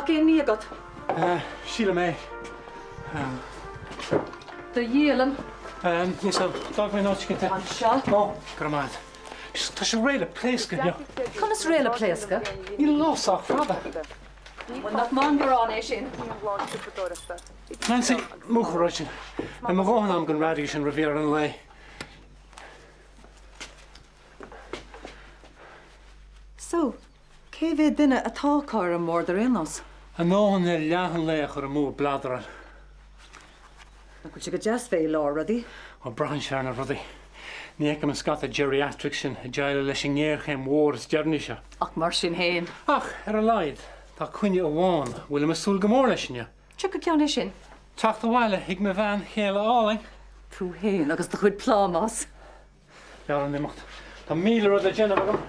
cén ní agad? Síle mé. Do dhéalam. Ní so dag mé náiscinnte. An seo? Nó, gramad. Tá sé réile pléisce neo. Conas réile pléisce? Ní losach fada. Well, nach man gorán é sin. Nancy, múchráid sin. Ba má bháin am gan rádig sin ravíar an lei. So, cé bhé duine atácar an mór ar énos? An nóhan é leathan le chu a mú bladra. Na go si go jazz fé lá rudí? Ó brahan sear na rudí. Ní am scat a geriatric sin a deile leis an ggéirchéim mór is dearní se. Ach mar sin héin. Ach, ar a leid, tá cuine amháin, bhfuil am súl gomór leis sinne. Tu go ceanna sin? Tacht a bhile, ag me bhean chéile áling. Tú héin agus do chud plámas. Lear an imimecht. Tá míle rud a déanamh agam,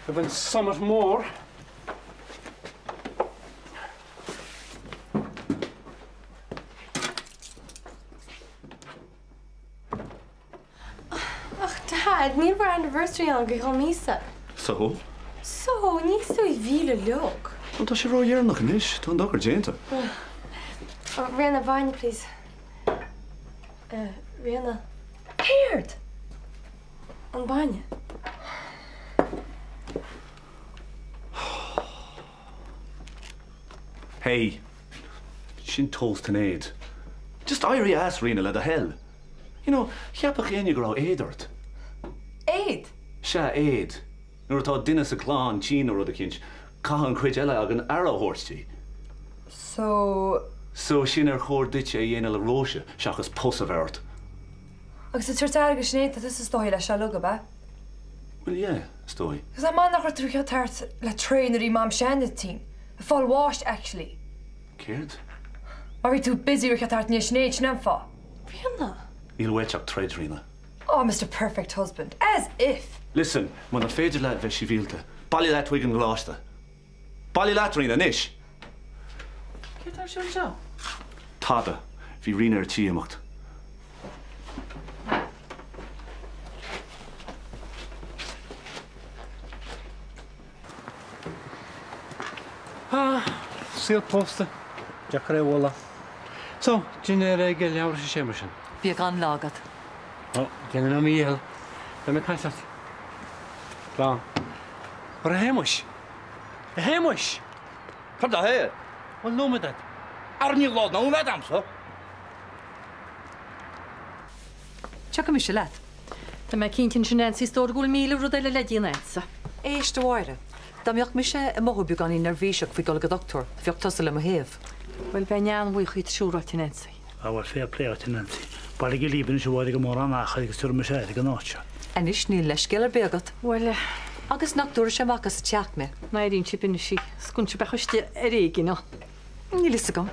go bhain samar mór. Dad, níl bar anniversary an go mísa. So? So, níos tú I bhíle leog. Well, tá sé rá dhearnach an isis, tá an dochar déanta. Rihanna, bhaine, please. Rihanna. Céird! An bhaine. Hey, sin toast an aid. Just airí ass Rihanna le a hell. You know, cheapach éine go rá éadart. Aid? Se éad. Nuair atá duine sa chláán Tín rud a cinint, caitheann cuid eile ag an arrowhorstí. So sin ar chóir duite a dhéana le róise, seachas pos a bheirt. agus tuairt aige snéad is istói le se lugad ba? Well, yeah, stoi. Gus a man nach trúcha tart le trainerí mám seanna tí. A fáil washed, actually. Céird? Mar bhí tú busy ru tart níos snéad nem fá. Rihanna? Níl weiteach treid Rihanna. Oh, Mr. Perfect Husband. As if. Listen, man a féidir leat bheith si bhíalta. Bailí leat chuig an gláiste. Bailí leat Rihanna, níis? Cé tar sin seo? Táda, bhí Rihanna ar tíamacht. Síl posta, deachar é bhla. So, dine réige leabhar sé sémar sin. Bhí gan lágad. Ó, déanana am íhel. Be me caiisteat. Glán. Ar a héimeis. A héimeis! Cad a hé? Bhil nómadad. Arní lád na bheith amsa? Teach mi se leat. Tá me cinntin sin Nancy stór gúil míle rud eile le díana ésa. Éiste bhhaire. Tá meocht mi sé a mothú gan í nervvíiseach fao go doctor, fiocht tosal le a héamh. Bhfuil be nean bhui chuid siúráte Nancy. Bhfuil fé léirte Nancy. Bailí go líbann se bhide go mór an acha agus tuair me sé go náte. Anis ní leis céar beagat. Bhfuil agus nachúir sem achas teach me. na dtín chipin sí, scún se bechuiste a réigi ná. Ní lei gom.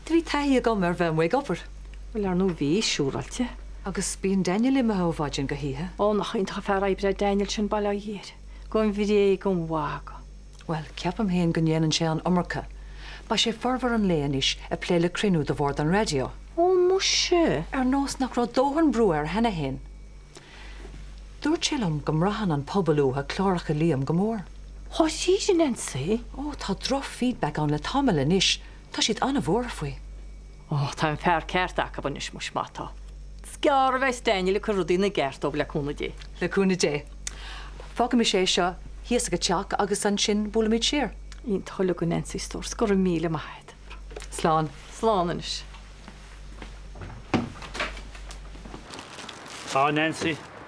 Trí taí gom ar bheith muig opair. Bhfuil ar nó bhí siúráte. Agus bíon Daniel le mthbhaidin go hithe. Ó nach intcha fear ibre Daniel sin bailá dhéir. Gom bhí gom bhága. Well, ceapam héon go dhéanaan sé an Omracha. Ba sé farhar an léanis a pléile crinú do bhór an radio. Ó mu se. Ar nós nach rá dóhan brúar hena hen. Dúirt sílam go mrahan an pobalú a chláracha líam go mór. Tá sí sin Nancy? Ó, tá droch feedback an le tamil inis. Tá siad anna bhór faoi. Ó, tá an fear ceart aca banis mu mátá. Scear a bheith Daniel le churúdaí na gceart ó leúna dé. Leúna dé. Fága mi sé seo hías go teach agus an sin bula míid sér. Ín thola go Nancy stór scor míle maiid. Slán. Slánanis.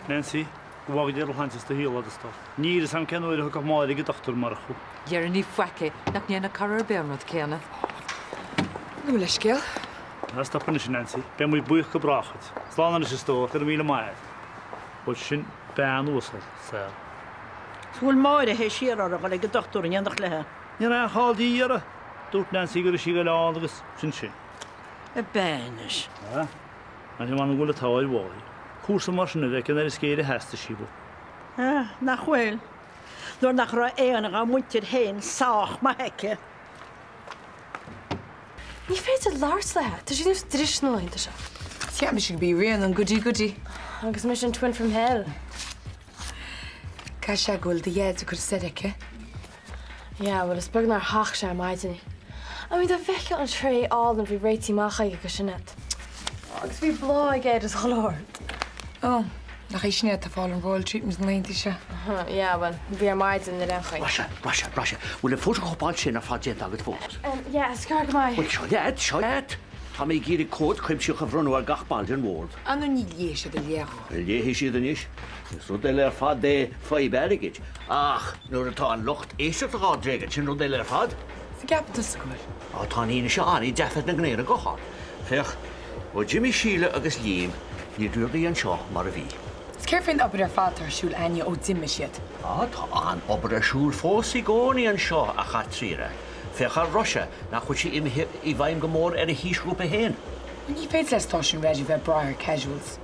Nancy, bhhaga déal hantas do híal agus tá. Níir is an cenúir chu go máid go doctor mar chu. Dhear ní foice nach níana carar bearnad céanna. Nu leis céal? Nas tappanna sin Nancy, be mu buich go brachad. Slána is tó go míle maiid. Bud sin bean úsal sa. Bhfuil máire hé siar ar go le go doctor in andach lethe. Ní ra cháildaí ara. Dúirt Nancy gur sí go leán agus sin sin. A bainis. An man bhfuil táil bháil. Cúsa mar sinna bheith ar is céad heasta síbú. Nach bhfuil. Dúir nach ra éana a muintir héin sách ma heice. Ní féidir lars le, tá sin ús traditional ainta se. Yeah, me should be real and goody. Agus me sin twin from hell. Kasha gold the yeds could said it. Ja, well is bug nar hach sé maidini. I mean, the vicar on tray all and we rate macha go sinnet. Agus we blá again as Lord. Oh, nach is net te fallen royal treatments leintise. Yeah, well, we are miles in the renchai. Russia. Will a photo go ball sin a fadget agad fós. Yeah, scarg mai. Well, show that. Tá mé gíri cód chuimsú a bhrunú a gachbalin mór. Anu ní léise de lécho. Léhí siad anis. Is rud éile ar fad é fai berigid. Ach, nuair atá an lucht éiste a gá drégad sin rud éile ar fad. Sa gap do scoil. Á tá nína se aní defad na gnéir a gochar. Fech, ó Jimmy Sheila agus Liam, ní dúrdaí an seo mar a bhí. Scerfinn obair ar fad tarsúil aine ó dimime siad. Tá an obair ar siúl fósaí gcónaí an seo a chatríre. Fechar Russia nach chuid sí imthe I bhaim go mór ar a hísgrúpa héin. Ní féit le stáisiún réidir bheith brathir casuals.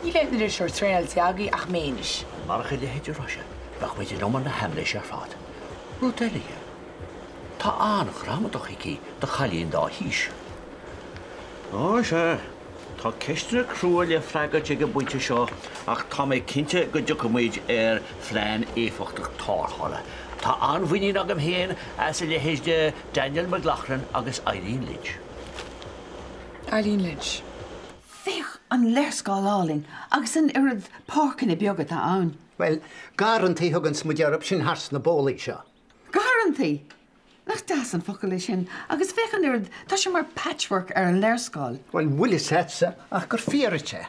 Ní le idir seir tréal teagaí ach méis. Mar a chuide héidir Russia, bach muid nómar na hemlis ar fad. Rú délige. Tá annach ramadach ici de chalíonn dá hís. Á se, tá ceistena crúil le freigad ag go buinte seo ach tá mé cinnte go deochamuid ar phlean éfachtach tárthála. Tá anmhaoine agam héin as le héis de Daniel McLaughlin agus Eileen Lynch. Eileen Lynch. Fech an lerscáláling agus an irid pácan I beagad a ann. Well, garantí thugans mu dearab sin hars na bólaigh seo. Garantí? Nach das an focail lei sin, agus fech an irid tá sé mar patchwork ar an lerscáil. Well, bhfuil is hetsa ach gur fíorite.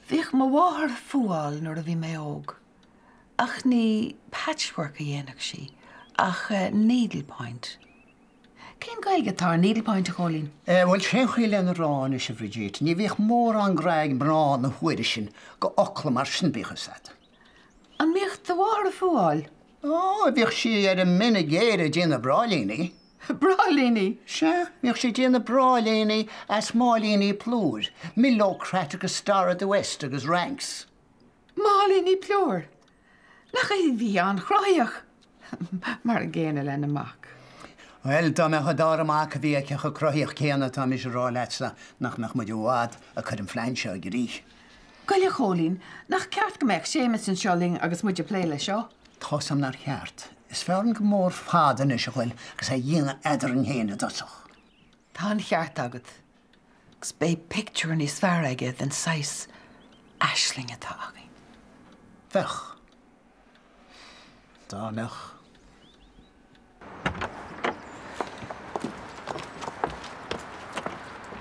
Fech má bháthar fúáil nuair a bhí mé óg. Ach ní patchwork a dhéanach sí, ach needlepoint. Cén gaige tá needlepoint a cholín? Well, sé chuile an rán is a bhrídíit, ní bhíoh mór an graig brán na huiiri sin go ochla mar sin bíchasat. An míocht do bháthar a fúáil? Ó, bhíoh si ar a minic géire déana brálíní. Brálíní? Se, bhíoh si déana brálíní as málíní plúr, millócrat agus Star of the West agus ranks. Málíní plúr? Nach é bhí an chráiach mar géana lena amach. Well, dá me chudár amach a bhí a cecha croíoch céanna tá mis rá leitsa nach meach muid bhád a chud an flein seo go rí. Gaile cholín, nach ceart go meach sémas an seoling agus muid a pléile seo? Tá sam nar cheart. Is fearn go mór fádan is a chfuil gus a dhéana idir an héana dosach. Tá an cheart agad. Gus bé picture ní sfear aige den 6 aisling atá agaí. Fech. Dá meach.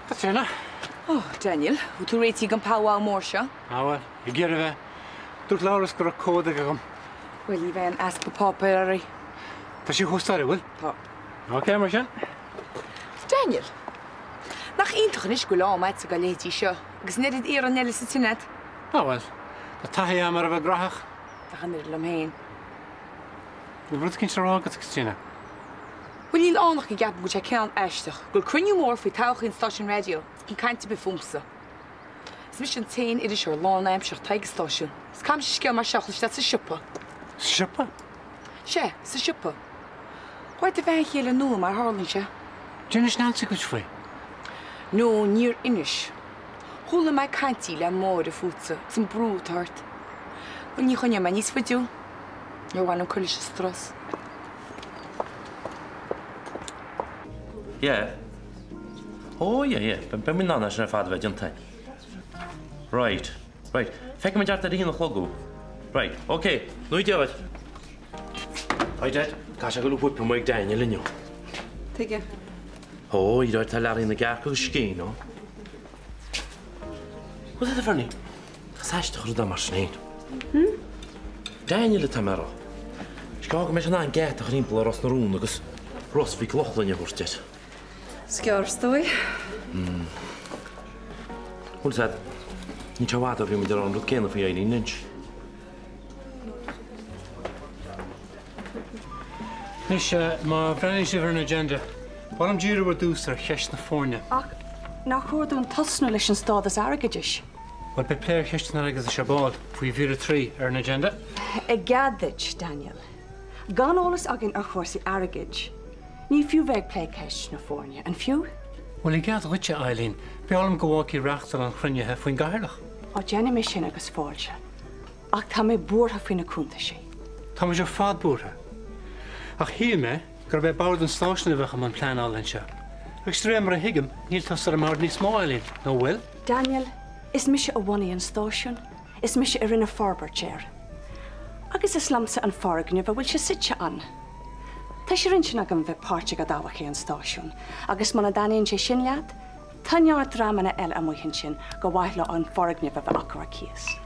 Katrina? Oh, Daniel, hoe tú réití gan páhá mór seo? Well, I ggéir a bheith. Dúirt láras gur a códa go gom. Well, í bheith an aspa pápa ar í. Tá sí chóstáir bhfuil? Tá. Ok, mar sin? Daniel, nach ionintach an iscoil ámaid sa go léití seo, agus neirid ar an neile sa tinad. Well, tá taithí am ar a bheith grathach. Tá gan neirid am héin. Bhí brud cinn se rágad Christina. Well, íl ánach go gap go sé cean eisteach, gur cruniú mór faoi táchaí stáisiún radio, cin cainte be fumsa. Is mis an tain idir seoir lánaim seach taige stáisiún. Is cam sé scéal mar seachlistead sa sipa. Sipa? Sé, sa sipa. Chhaid a bheith chéile nua mar hálinn sé. Dénis náilsa go faoi? No, níor inis. Thula mai caintí le mór a fútsa, san brútart. Well, ní chunne mai níos fadiú. Nó bhain an chuile sé stras. Yeah. Oh, yeah. Ben mi nana sin fad bheith dionta. Right. Feic me deart a hín nach chlogú. Right, okay. Nú deabhaid. Hi, Dad. Tá sé go lú pupa muid Daniel inniu. Tuige. Oh, I dóir tá learí na garcha go scéin, no? What is it funny? Sáiste chud mar snéid. Daniel tá mará. Scaga me an gait a rimpla ros na rún agus ros bhí glochlanne húrteid. Sciorstoi? Húl said, ní tehád a bhí muidir an rud céanna faoi Eileen Lynch. Nis má brenn sé bhar an agenda. Bhám díra bhar dús ar cheist na fórne. Ach, nach chuirún tasnú leis an stádas agadiis. Well, be pléir cheistna agus a sebáil faoi bhír a trí ar an agenda? I gadid, Daniel. Gan ólas agin ar chósaí agad. Ní fiú bheith plé ceist na fórne, an fiú? Well, I gad ruite Eileen, beálam go bháí reachtar an chrunnethe faoin gaiirlach. Á déana mé sin agus fáilte. Ach tá mé búrtha faoin na cúnta sé. Tá mé sé fád búrtha. Ach hí me, gur bheith bard an stáisina bhecha man pleanáil se. Agus trí mar a hiigem, níl tas ar a mar níos máilín, nó bhfuil? Daniel, is mise a bhaí an stáisiún, is mise a rinne farbartéir. Agus is lamsa an fargniu bhfuil se sitse an. Tá sé rinsin agam bheith páirte go dáhaché an stáisiún, agus mana daíonn sé sin leat, tá neart rámanna eile a muhin sin go bhaithla an fargniu bheith acu a cías.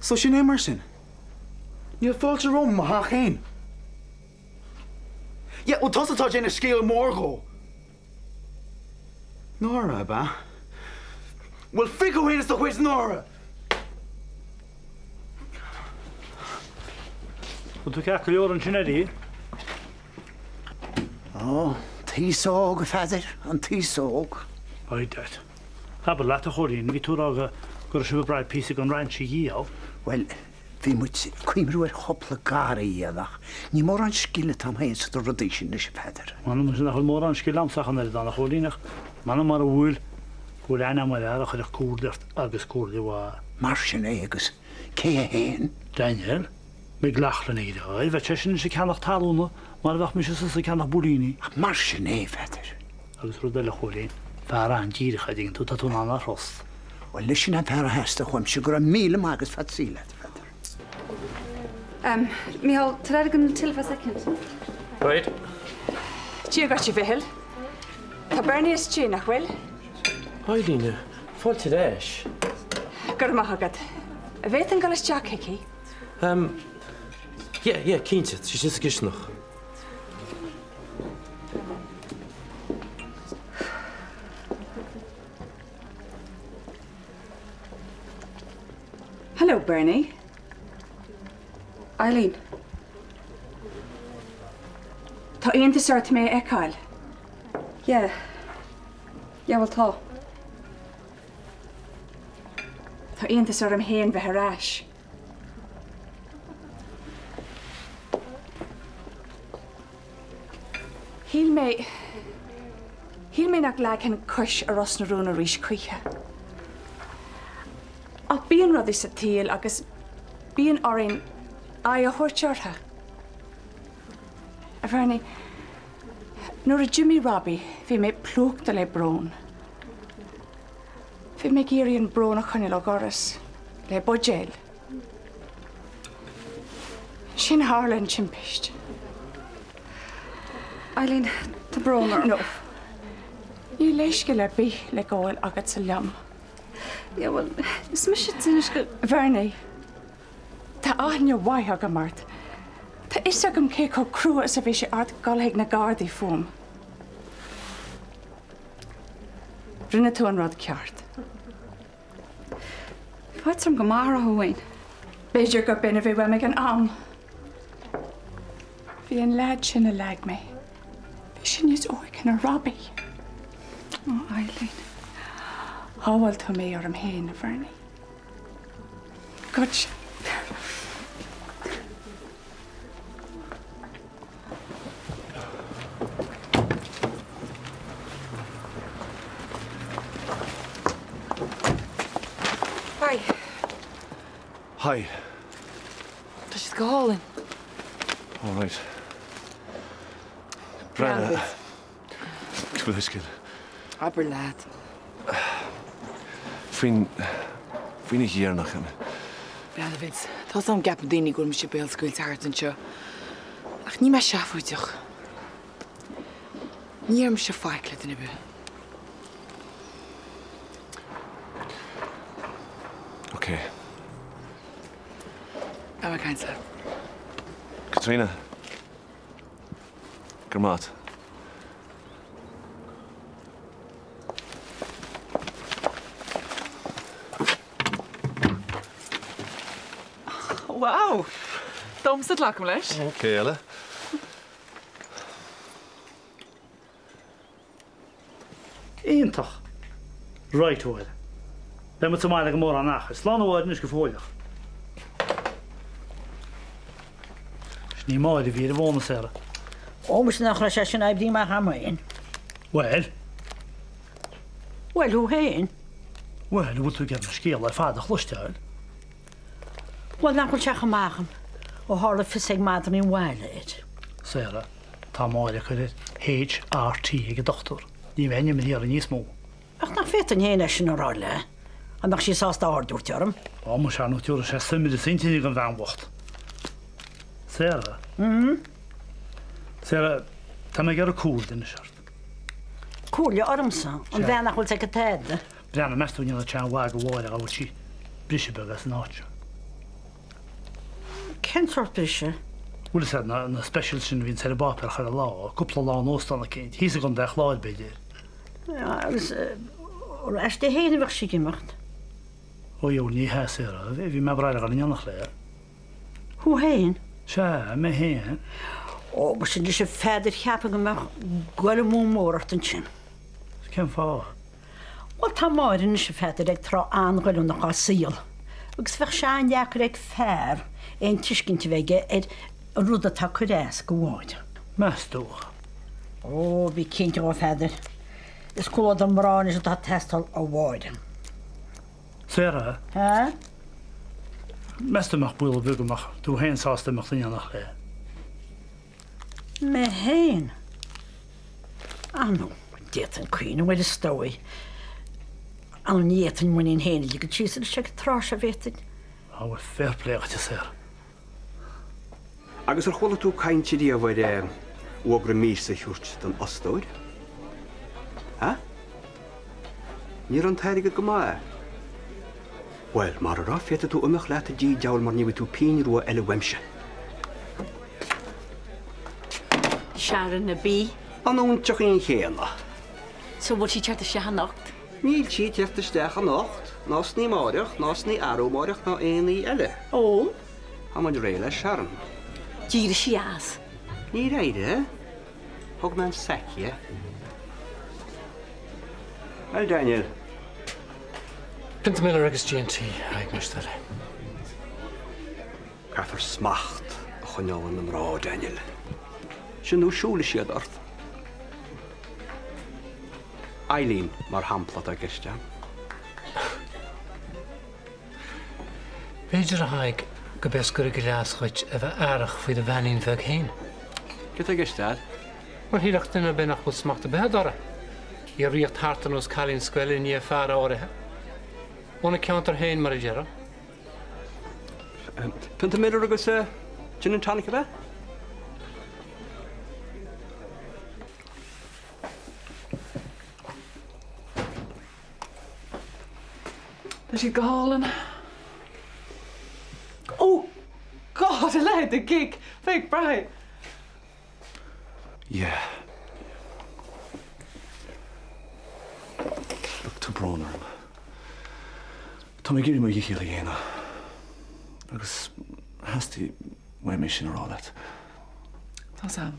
So sin é mar sin. Níl fáilte rom má ha chéin. Ja, ó tasatá sin a scéal mórgó. Nóra ba. Well, fico hénas do chuis Nóra. Tú ceach go leor an sin éí? Ó, tíosóg feidir an tíosóg. Oideit. Habal leat a choirín, hí túrága gur si braid písa an ranchi díal. Well, bhí mu cuimrúir chopla gara íadach. Ní mór an skille tam héins do rodéisisin na se feidir. Manum sin nach mór an skil amsach an dan cholínach. Manum mar a bhúil bhúil ana mar a chuir cúrdart agus cúrdi bhá. Mar sin é agus cé a héin? Daniel, mé glachlan éide áil, bheit sin sé ceannach talúna, mar bheith mi sa ceannach búlíní. Mar sin é feidir. Agus rudéile cholín, fear an díiricha dín tú tatún anna rost. Well, lys sin an fear a hesta chum si gur a míle agus fat síle. Míhall, tá gan tilfa second. Right. Tí gat si bhil? Tá Bernie is tí nach bhfuil? Haidíne, fáilte éis. Gur maithagad. A bhéit an galas Jack Hickey? Ja, cínte, sí sin sa gisnach. Hello, Bernie. Eileen. Tá aontas ort mé eáil? Yeah, well tá. Tá aontas or am héan bheith arás. Híl mé nach leag hen cos a ros na rúna rís cuithe. Ach bíon rudí sa tíal agus bíon orin a thuirteartha. A bharna, nuair a Jimmy Robbie bhí mé plúachta le brón. Bhí mé géiríonn brón a chuine le goras le budgéil. Sin Harlan chimpist. Eileen, tá bromar. No. Ní leisce le bí le gáil agat sa leam. Ja, well, is mis sé tínis go... Verna, tá áne waithe go mart. Tá is agam cé có crua sa bhí sé art galhéig na gardaí fum. Rinne tú an rud ceart. Páitram go mar a thuhain. Beidir go bina bhí weimig an am. Bhí an lead sin a leag mé. Bhí sin níos óicin a Robbie. Oh, Eileen. Hábhail tú mé ar am héin na Verna. God. Hi. Hi. Tá si go hálinn. All right. Brenna. Clúiscil. Aber lad. Fine here nach him. Bradavids, tá sam gap daoine go me sé béalscoil tartan seo. Ach ní me seafuideach. Níarm se feicla in ibe. Okay. Am kainsa. Katrina. Gurmat. Wow. Dom sit lacham leis. Céile. Íontach. Right óid. Le mu máile go mór an nach. Slán óid is go fóileach. Ní máid a bhí a bhna séra. Ómas nach ra sé sin aibdí mar hamain. Well. Well, who hain? Well, bhfuil tú gear na scéal ar fád a chluisteáil. Wel, nach bhfuil teach amacham ó hála fisig madam in bhile it. Séra, tá máile chuir HRT ag dochtúr. Ní bhaine me ar a níos mó. Ach nach féit an héine sin aráile. An nach sí sásta ardúirtearm. Á mu se núúra sé sumid a sintíine an bhhacht. Séra? Séra, tá me gar a cúl duna seart. Cúlio ormsa, an bhean nach bhfuil te go téad. Breanna meúine na tean bhha go bháile a bhí brisibeg as an áte. Kentrort brise? Bhfuil sé na special sin bhín sé bápar chu a lá, cúpla lá nóstan a céint, hí a gon deich láid beidir. Agus as de héine bhah si gimacht. Ó jó ní he séra, bhí me breile an innach le. Hú héin? Se, me héin. Ó, mar sin sé féidir cheappa go meach goile mú mórt an sin. Cem fá? Wel, tá máirin sé féidir ag trá anghilú nach á síl. Agus bheith seán deachar ag fér ein tuiscinnte bheige ar rúda tá churéas go bháid. Meúch? Ó, bhí cinnte ó féidir. Is cúlad an mrán is tá testal ó bháid. Séra? Há? Meúach búil a bugamach, tú héin sástaach líine nach le. Me héin? Anú, déat an cuioine bhfuil is stói. An níatan muín héine go tíar se trás a bhétain. Á bhfuil fairpléach te sér. Agus ar chola tú caiintí a bhfuir uagra mís a thuirt don ostóid? Ha? Níor an tairige go má? Well, mar a ráféta tú umach leat a dí deall mar níbh tú pín rua eile weimse. Sharon na bí? Anún teach on chéana. So bhil si teart a seannacht? Níl si teart isteach an nacht, nás ní máireach, nás ní arómáireach ná éanaí eile. Ó? Ha muid réile Sharon. Díra si as? Ní réide? Thug me an seice. Well, Daniel. Pinta mille agus GNT ag meistele. Caithar smacht a chuneáin an rá, Daniel. Sin nó siúla siad ort. Eileen mar hamplat a giste. Beidir a haig go besgur go leas chuit a bheith airach faoi de bhaín bheith chéin. Get a giste? Mar híireach duna benach bud smacht a behadara. I riocht hartan os chalín sgwelin ní a fear áirithe. Óna ceantar héin mar a dhearra. Pinta mille agus Gin and tonic ba? Is he gallen? Oh, God, I laid the gig. Fake bright. Yeah. Look to Broner. Tommy, give me a hill again. Because has to wear mission or all that. That's how.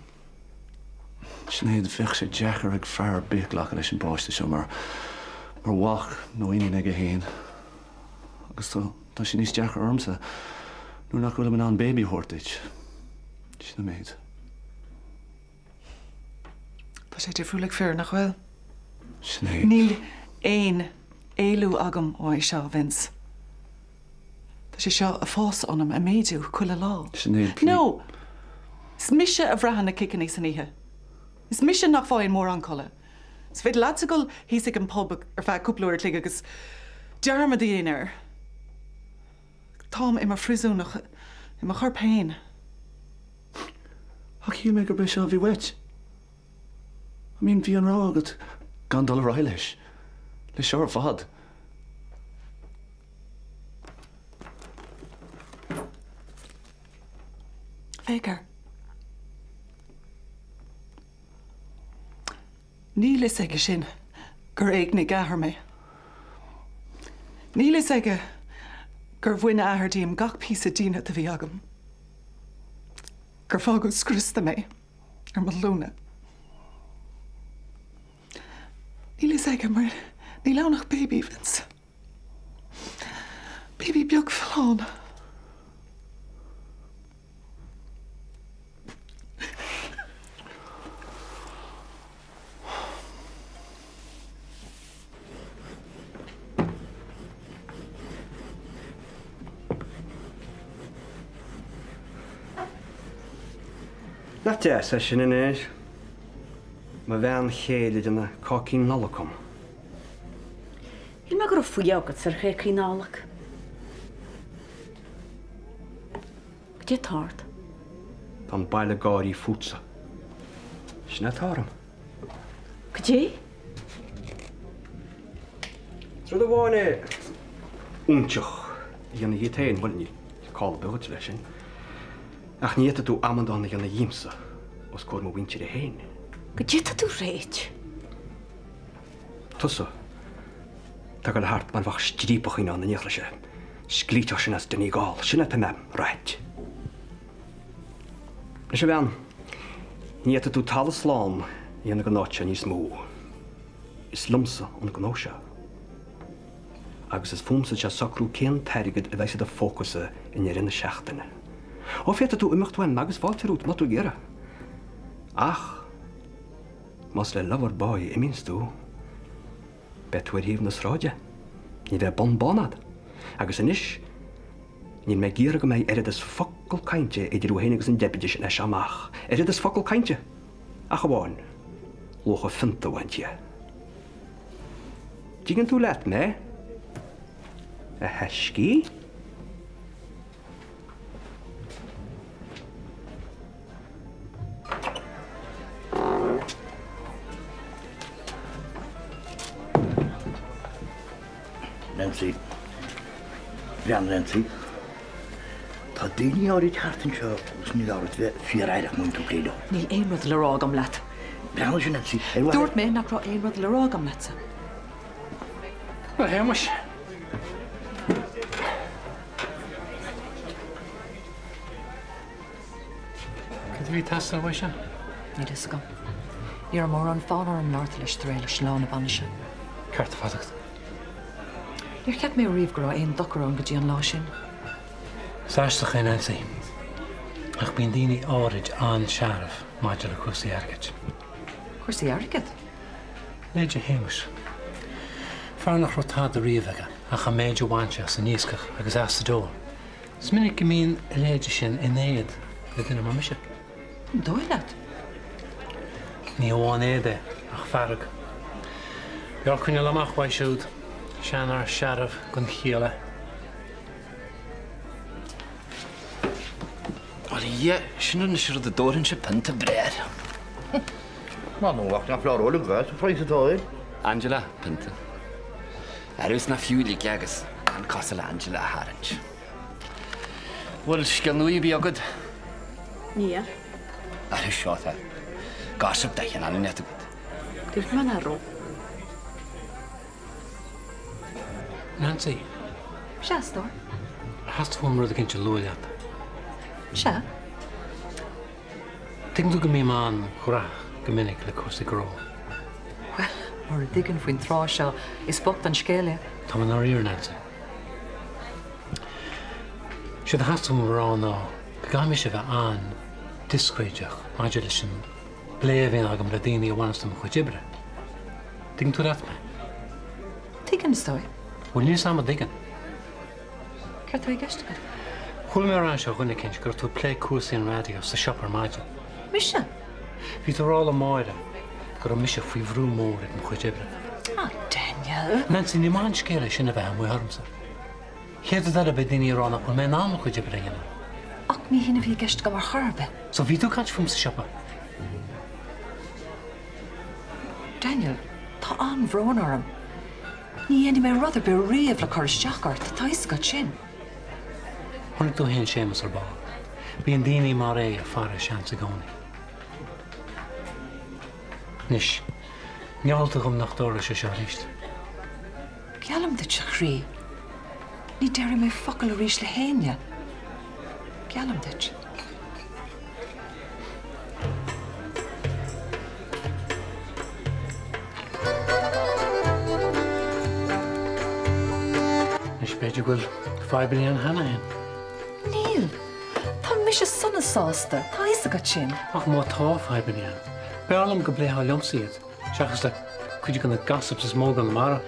Sinead fix a jacker ag far big like leis an báiste seo mar wach nó iní ag a héin. Agus tá sin níos jacker armsa nó nach bhfuil an baby hortage. Sin na méid. Tá sé difriúlaigh fear nach bhfuil. Sinead. Níl éon éilú agam ó é seo Vince. Tá sé seo a fás anam a méidú chuile lá. Sinead. No! Is mise a bhreahan na cican san ihe. Is mise nach fáin mór an colle. Is féidir látigil hís ag an pub ar feadh cúplaúir clí agus dearma daoine ar. Tám i mar frisúnach i mar chur péin. Ach hí mé gur be seo bhí wet. I mean, bhí an rá agad gandal a rá leis. Le seo ar fad. Fécar. Níl is aige sin gur éagna gahar mé. Níl is aige gur bhaine ahardíim gach píos a díine a bhí agam. Gur fágad scrista mé ar mo lúna. Níl is aige mar ní lánach baby Vince. Baby beag fallán. Na te sa sin in éis. Ma bhean chéad in na cácín nalachom. Il me gur fuiagad ar ché cínálaach. Gde tart? Tá baile gáirí futsa. Sinna táram. Gde? Trúd a bháine únteach dhéanana hí taon bhailní cáil begat leis sin. Ach níta tú amandána dhéanana dhíimsa os cóir mo bhaintear a héin. Gde tú réit? Tusa. Tá go le hart man bhach strípach in an na níochla sé. Sglíteach sin as duní gáil, sinna tá mem, ráit. Na sé bhean, níta tú tal sláán dhéanana go náte níos mó. Is lumsa an go nóise. Agus is fumsa se sacrú cén teirigid a bheitsa a fócusa in rinne seachtainna. Ó féta tú imimechthain agus fáiltearút má tú gera. Ach, mas le lehar báid imins tú, bet tú híomh na sráide, ní bheith bonbánad. Agus inis, ní mé gíra go méid is focail cainte idir héanagus an depiide sin eis amach. Is focail cainte. Ach bháin, locha finta bhaintje. Dígann tú leat mé? A heiscí? Nancy. Bhean Nancy. Tá daoine áirí teartan seo gus ní áirit bheith fíoráideach muin tú léadú. Níl éonrad le rágam leat. Breanna sin Nancy. Dúirt mé nach rá éonrad le rágam leatsa. Well, Hamish. Could we test that, Wisha? Ní is go. Níor mór an fánar an náirta leis réile sláán a banise. Ceart fadacht. Níor ceap mé riomh go raibh aon docrán go dtí an lá sin. Sáisteach é Nancy. Ach bíonn daoine áirid an searamh maidir le cuasaí airgid. Cuasaí airgid? Léidir Hamish. Fearnach rotád a riomhaige a cha méidir bhainte sa níoscach agus as sa dó. Is minic go mín a léidir sin in éiad le duine mar mise. Dóilead? Ní bháin éide ach farag. Bear chuine lamach bhaid siúd, seanar searamh gon chiaile. Maria, sinna na siad a dórann se pinta bread. Má nóhacht na fláróla bheith a freiis atáid. Angela, pinta. Arús na fiúla agus an cosal Angela a harint. Bhfuil scial nuí bí agad? Níl. Arús seotha. Gásab dachan an net agad. Dúirt man aró. Nancy. Seastor. Hast fum rud a cinnte lúileat. Se? Ting tú go mí man chorach go minic le cuasa gró. Well, mar a digan faoin trá seo is bocht an scéile. Tá an áír Nancy. Siad a hastum rá ná, gaimi se bheith an discréideach maidir leis an bléhhéon agam le daoine a bhainastam chuid ibre. Digan tú leat me? Digan stoi? Bhfuil níos am a digan. Ceir tú i gceiste go? Chul mé an seo chuna cinint gur tú plé cuasa an radio sa siopar maidin. Mise? Bhí tú rála máire gur an mise faoi bhrú mór ag an chuid ibre. Daniel. Nancy, ní máin scéile sinna bheith mu harmsa. Chéad a be daoine rána chun mé ná chuid ibre dhéanam. Ach ní hína bhí gceiste go mar charbe. So bhí tú caiint fum sa siopar. Daniel, tá an bhrón orm. Ní dhéana mé rud be riamh le choristeachart tá iscad sin. Honnig tú héon sémas ar bá. Bhí an daoine mar é a fara sean sa gcónaí. Nis, nealta gom nach dóra se seo ríist. Gealam dit se chrí. Ní deir mé focail a rís le héine. Gealam dit. Nis beidir gwyl 5 billion hana hen. Níl, tá mis sanna sásta, tá is agad sin. Ach má tá 5 billion. Bearlam go bléthe leomsaíad. Seachas le chuidir gan na gasap sa smóg an mara